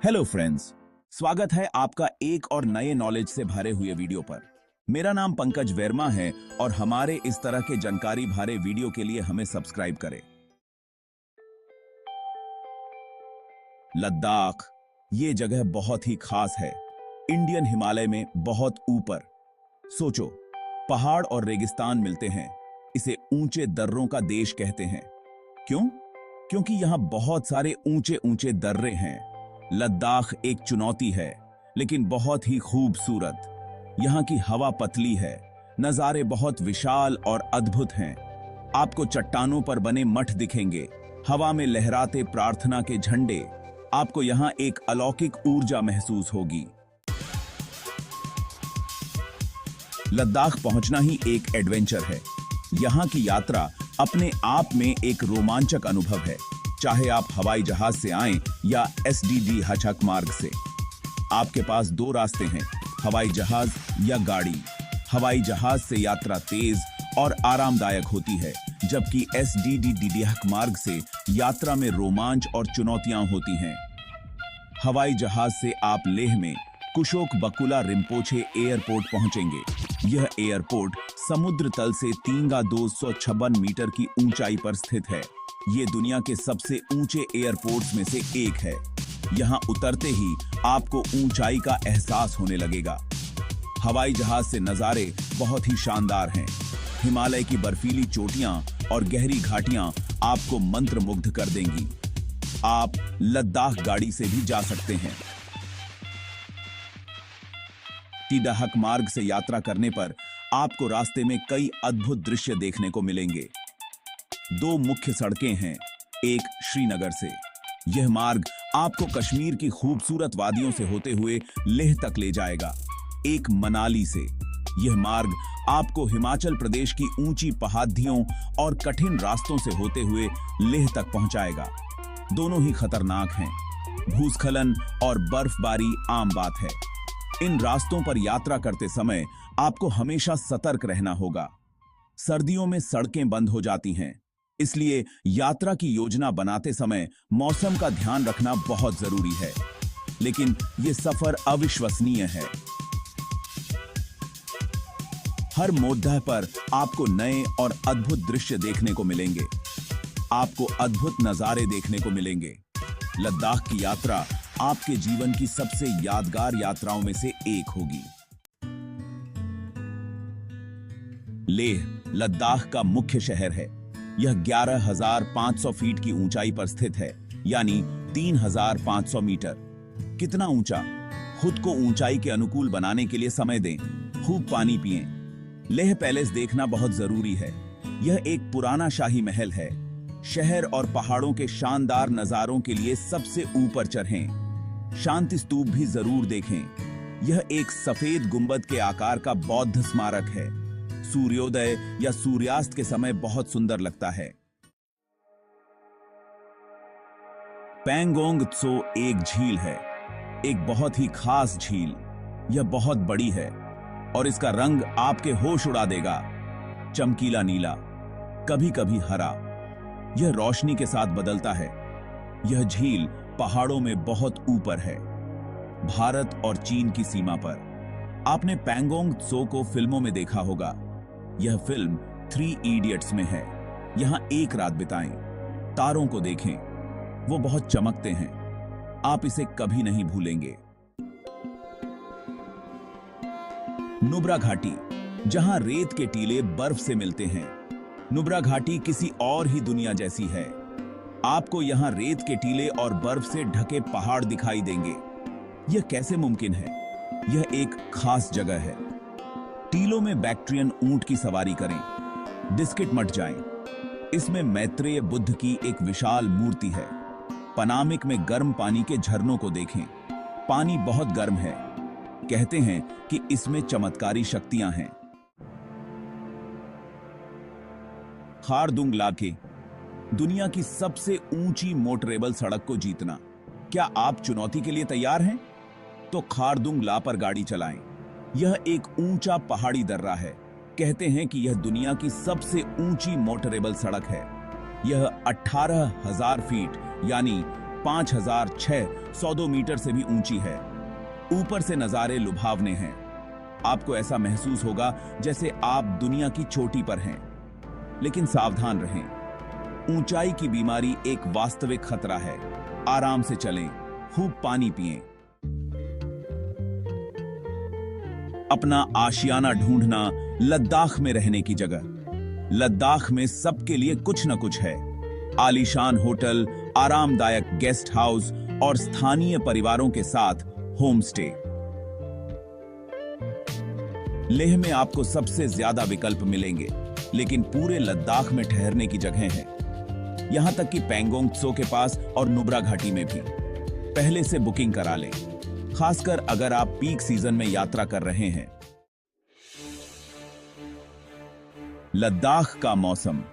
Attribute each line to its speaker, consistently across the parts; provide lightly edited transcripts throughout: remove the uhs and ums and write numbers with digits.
Speaker 1: Hello friends, स्वागत है आपका एक और नए नॉलेज से भरे हुए वीडियो पर। मेरा नाम पंकज वर्मा है और हमारे इस तरह के जानकारी भरे वीडियो के लिए हमें सब्सक्राइब करें। लद्दाख, ये जगह बहुत ही खास है। इंडियन हिमालय में बहुत ऊपर। सोचो, पहाड़ और रेगिस्तान मिलते हैं। इसे ऊंचे दर्रों का देश कहते हैं। क्यों? क्योंकि यहाँ बहुत सारे ऊंचे ऊंचे दर्रे हैं। लद्दाख एक चुनौती है, लेकिन बहुत ही खूबसूरत। यहाँ की हवा पतली है, नज़ारे बहुत विशाल और अद्भुत हैं। आपको चट्टानों पर बने मठ दिखेंगे, हवा में लहराते प्रार्थना के झंडे। आपको यहाँ एक अलौकिक ऊर्जा महसूस होगी। लद्दाख पहुंचना ही एक एडवेंचर है। यहाँ की यात्रा अपने आप में एक रोमांचक अनुभव है, चाहे आप हवाई जहाज से आएं या एसडीडी हचक मार्ग से। आपके पास दो रास्ते हैं, हवाई जहाज या गाड़ी। हवाई जहाज से यात्रा तेज और आरामदायक होती है, जबकि एसडीडी मार्ग से यात्रा में रोमांच और चुनौतियां होती हैं। हवाई जहाज से आप लेह में कुशोक बकुला रिम्पोचे एयरपोर्ट पहुंचेंगे। यह एयरपोर्ट समुद्र तल से 3256 मीटर की ऊंचाई पर स्थित है। ये दुनिया के सबसे ऊंचे एयरपोर्ट्स में से एक है। यहाँ उतरते ही आपको ऊंचाई का एहसास होने लगेगा। हवाई जहाज से नज़ारे बहुत ही शानदार हैं। हिमालय की बर्फीली चोटियां और गहरी घाटियां आपको मंत्रमुग्ध कर देंगी। आप लद्दाख गाड़ी से भी जा सकते हैं। टिडहक मार्ग से यात्रा करने पर आपको रास्ते में कई अद्भुत दृश्य देखने को मिलेंगे। दो मुख्य सड़कें हैं, एक श्रीनगर से। यह मार्ग आपको कश्मीर की खूबसूरत वादियों से होते हुए लेह तक ले जाएगा। एक मनाली से। यह मार्ग आपको हिमाचल प्रदेश की ऊंची पहाड़ियों और कठिन रास्तों से होते हुए लेह तक पहुंचाएगा। दोनों ही खतरनाक हैं। भूस्खलन और बर्फबारी आम बात है। इन रास्तों पर यात्रा करते समय आपको हमेशा सतर्क रहना होगा। सर्दियों में सड़कें बंद हो जाती हैं, इसलिए यात्रा की योजना बनाते समय मौसम का ध्यान रखना बहुत जरूरी है। लेकिन यह सफर अविश्वसनीय है। हर मोड़ पर आपको नए और अद्भुत दृश्य देखने को मिलेंगे। आपको अद्भुत नजारे देखने को मिलेंगे। लद्दाख की यात्रा आपके जीवन की सबसे यादगार यात्राओं में से एक होगी। लेह लद्दाख का मुख्य शहर है। यह 11,500 फीट की ऊंचाई पर स्थित है, यानी 3,500 मीटर। कितना ऊंचा? खुद को ऊंचाई के अनुकूल बनाने के लिए समय दें, खूब पानी पिएं। लेह पैलेस देखना बहुत जरूरी है। यह एक पुराना शाही महल है। शहर और पहाड़ों के शानदार नजारों के लिए सबसे ऊपर चढ़ें। शांति स्तूप भी जरूर देखें। यह एक सफेद गुंबद के आकार का बौद्ध स्मारक है। सूर्योदय या सूर्यास्त के समय बहुत सुंदर लगता है। पैंगोंग त्सो एक झील है, एक बहुत ही खास झील। यह बहुत बड़ी है और इसका रंग आपके होश उड़ा देगा। चमकीला नीला, कभी कभी हरा। यह रोशनी के साथ बदलता है। यह झील पहाड़ों में बहुत ऊपर है, भारत और चीन की सीमा पर। आपने पैंगोंग त्सो को फिल्मों में देखा होगा। यह फिल्म 3 इडियट्स में है। यहां एक रात बिताएं, तारों को देखें, वो बहुत चमकते हैं। आप इसे कभी नहीं भूलेंगे। नुब्रा घाटी, जहां रेत के टीले बर्फ से मिलते हैं। नुब्रा घाटी किसी और ही दुनिया जैसी है। आपको यहां रेत के टीले और बर्फ से ढके पहाड़ दिखाई देंगे। यह कैसे मुमकिन है? यह एक खास जगह है। टीलों में बैक्ट्रियन ऊंट की सवारी करें। डिस्किट मठ जाएं। इसमें मैत्रेय बुद्ध की एक विशाल मूर्ति है। पनामिक में गर्म पानी के झरनों को देखें। पानी बहुत गर्म है। कहते हैं कि इसमें चमत्कारी शक्तियां हैं। खारदुंग लाके, दुनिया की सबसे ऊंची मोटरेबल सड़क को जीतना। क्या आप चुनौती के लिए तैयार हैं? तो खारदुंग ला पर गाड़ी चलाएं। यह एक ऊंचा पहाड़ी दर्रा है। कहते हैं कि यह दुनिया की सबसे ऊंची मोटरेबल सड़क है। यह 18,000 फीट यानी 5600 मीटर से भी ऊंची है। ऊपर से नजारे लुभावने हैं। आपको ऐसा महसूस होगा जैसे आप दुनिया की चोटी पर हैं। लेकिन सावधान रहें, ऊंचाई की बीमारी एक वास्तविक खतरा है। आराम से चलें, खूब पानी पिएं। अपना आशियाना ढूंढना लद्दाख में रहने की जगह। लद्दाख में सबके लिए कुछ न कुछ है। आलीशान होटल, आरामदायक गेस्ट हाउस और स्थानीय परिवारों के साथ होम स्टे। लेह में आपको सबसे ज्यादा विकल्प मिलेंगे, लेकिन पूरे लद्दाख में ठहरने की जगह है। यहां तक कि पैंगोंग त्सो के पास और नुब्रा घाटी में भी। पहले से बुकिंग करा लें, खासकर अगर आप पीक सीजन में यात्रा कर रहे हैं। लद्दाख का मौसम।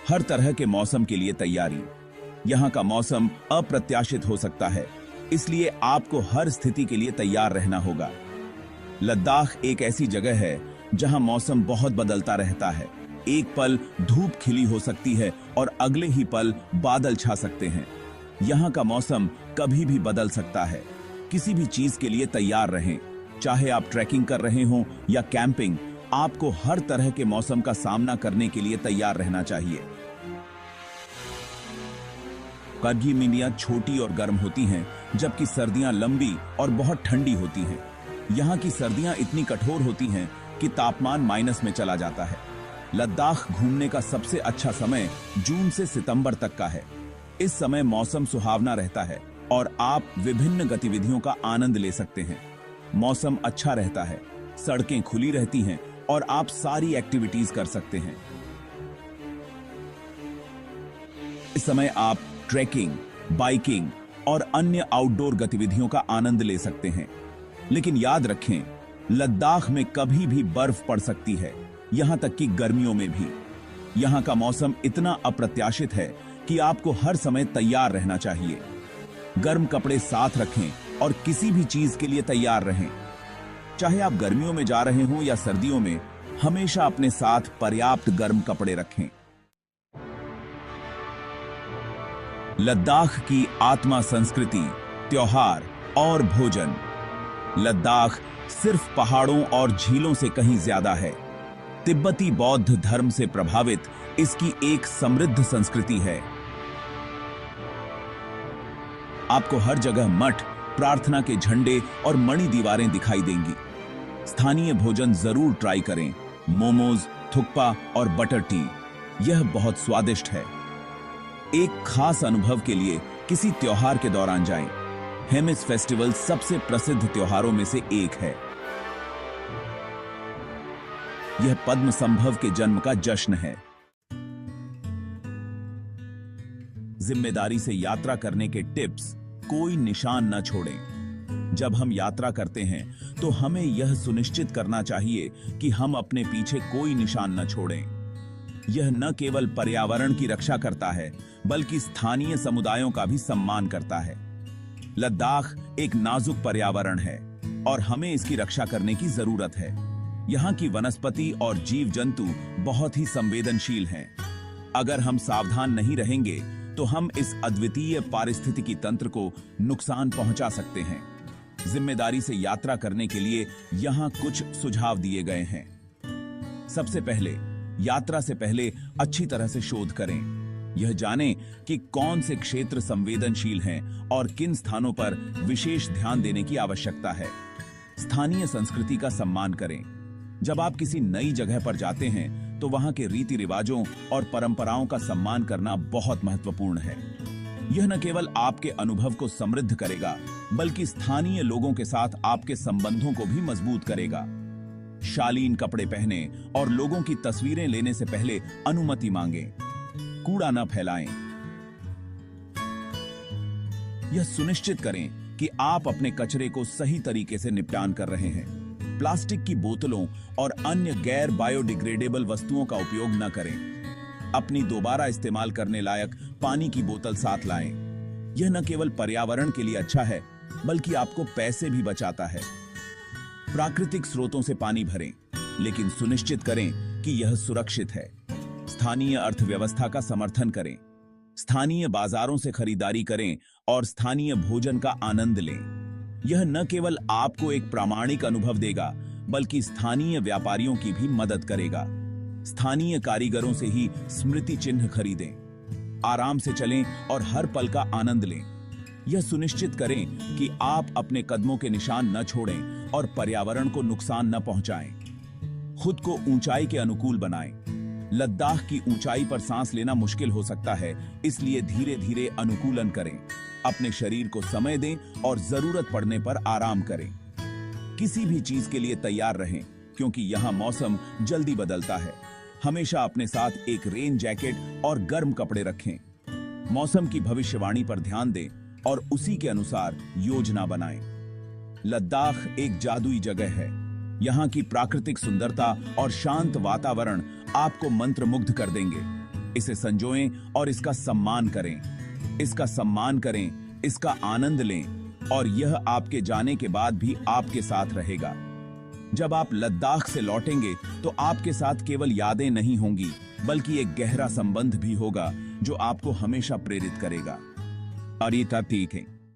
Speaker 1: हर तरह के मौसम के लिए तैयारी। यहां का मौसम अप्रत्याशित हो सकता है, इसलिए आपको हर स्थिति के लिए तैयार रहना होगा। लद्दाख एक ऐसी जगह है जहां मौसम बहुत बदलता रहता है। एक पल धूप खिली हो सकती है और अगले ही पल बादल छा सकते हैं। यहां का मौसम कभी भी बदल सकता है। किसी भी चीज के लिए तैयार रहें, चाहे आप ट्रैकिंग कर रहे हों या कैंपिंग। आपको हर तरह के मौसम का सामना करने के लिए तैयार रहना चाहिए। करगी मिनियां छोटी और गर्म होती हैं, जबकि सर्दियां लंबी और बहुत ठंडी होती हैं। यहाँ की सर्दियां इतनी कठोर होती हैं कि तापमान माइनस में चला जाता है। लद्दाख घूमने का सबसे अच्छा समय जून से सितंबर तक का है। इस समय मौसम सुहावना रहता है और आप विभिन्न गतिविधियों का आनंद ले सकते हैं। मौसम अच्छा रहता है, सड़कें खुली रहती हैं और आप सारी एक्टिविटीज कर सकते हैं। इस समय आप ट्रैकिंग, बाइकिंग और अन्य आउटडोर गतिविधियों का आनंद ले सकते हैं। लेकिन याद रखें, लद्दाख में कभी भी बर्फ पड़ सकती है, यहां तक कि गर्मियों में भी। यहां का मौसम इतना अप्रत्याशित है कि आपको हर समय तैयार रहना चाहिए। गर्म कपड़े साथ रखें और किसी भी चीज के लिए तैयार रहें। चाहे आप गर्मियों में जा रहे हों या सर्दियों में, हमेशा अपने साथ पर्याप्त गर्म कपड़े रखें। लद्दाख की आत्मा, संस्कृति, त्योहार और भोजन। लद्दाख सिर्फ पहाड़ों और झीलों से कहीं ज्यादा है। तिब्बती बौद्ध धर्म से प्रभावित इसकी एक समृद्ध संस्कृति है। आपको हर जगह मठ, प्रार्थना के झंडे और मणि दीवारें दिखाई देंगी। स्थानीय भोजन जरूर ट्राई करें। मोमोज, थुक्पा और बटर टी, यह बहुत स्वादिष्ट है। एक खास अनुभव के लिए किसी त्योहार के दौरान जाएं। हेमिस फेस्टिवल सबसे प्रसिद्ध त्योहारों में से एक है। यह पद्म संभव के जन्म का जश्न है। जिम्मेदारी से यात्रा करने के टिप्स। कोई निशान न छोड़ें। जब हम यात्रा करते हैं तो हमें यह सुनिश्चित करना चाहिए कि हम अपने पीछे कोई निशान न छोड़ें। यह न केवल पर्यावरण की रक्षा करता है, बल्कि स्थानीय समुदायों का भी सम्मान करता है। लद्दाख एक नाजुक पर्यावरण है और हमें इसकी रक्षा करने की जरूरत है। यहाँ की वनस्पति और जीव जंतु बहुत ही संवेदनशील हैं। अगर हम सावधान नहीं रहेंगे तो हम इस अद्वितीय पारिस्थितिकी तंत्र को नुकसान पहुंचा सकते हैं। जिम्मेदारी से यात्रा करने के लिए यहाँ कुछ सुझाव दिए गए हैं। सबसे पहले, यात्रा से पहले अच्छी तरह से शोध करें। यह जानें कि कौन से क्षेत्र संवेदनशील हैं और किन स्थानों पर विशेष ध्यान देने की आवश्यकता है। स्थानीय संस्कृति का सम्मान करें। जब आप किसी नई जगह पर जाते हैं तो वहां के रीति रिवाजों और परंपराओं का सम्मान करना बहुत महत्वपूर्ण है। यह न केवल आपके अनुभव को समृद्ध करेगा, बल्कि स्थानीय लोगों के साथ आपके संबंधों को भी मजबूत करेगा। शालीन कपड़े पहने और लोगों की तस्वीरें लेने से पहले अनुमति मांगें। कूड़ा न फैलाएं। यह सुनिश्चित करें कि आप अपने कचरे को सही तरीके से निपटान कर रहे हैं। प्लास्टिक की बोतलों और अन्य गैर बायोडिग्रेडेबल वस्तुओं का उपयोग न करें। अपनी दोबारा इस्तेमाल करने लायक पानी की बोतल साथ लाएं। यह न केवल पर्यावरण के लिए अच्छा है, बल्कि आपको पैसे भी बचाता है। प्राकृतिक स्रोतों से पानी भरें, लेकिन सुनिश्चित करें कि यह सुरक्षित है। स्थानीय अर्थव्यवस्था का समर्थन करें। स्थानीय बाजारों से खरीदारी करें और स्थानीय भोजन का आनंद लें। यह न केवल आपको एक प्रामाणिक अनुभव देगा, बल्कि स्थानीय व्यापारियों की भी मदद करेगा। स्थानीय कारीगरों से ही स्मृति चिन्ह खरीदें। आराम से चलें और हर पल का आनंद लें। यह सुनिश्चित करें कि आप अपने कदमों के निशान न छोड़ें और पर्यावरण को नुकसान न पहुंचाएं। खुद को ऊंचाई के अनुकूल बनाएं। लद्दाख की ऊंचाई पर सांस लेना मुश्किल हो सकता है, इसलिए धीरे धीरे अनुकूलन करें। अपने शरीर को समय दें और जरूरत पड़ने पर आराम करें। किसी भी चीज के लिए तैयार रहें, क्योंकि यहाँ मौसम जल्दी बदलता है। हमेशा अपने साथ एक रेन जैकेट और गर्म कपड़े रखें। मौसम की भविष्यवाणी पर ध्यान दें और उसी के अनुसार योजना बनाएं। लद्दाख एक जादुई जगह है। यहाँ की प्राकृतिक सुंदरता और शांत वातावरण आपको मंत्रमुग्ध कर देंगे। इसे संजोएं और इसका सम्मान करें। इसका सम्मान करें, इसका आनंद लें और यह आपके जाने के बाद भी आपके साथ रहेगा। जब आप लद्दाख से लौटेंगे तो आपके साथ केवल यादें नहीं होंगी, बल्कि एक गहरा संबंध भी होगा जो आपको हमेशा प्रेरित करेगा। अरीता तीखे।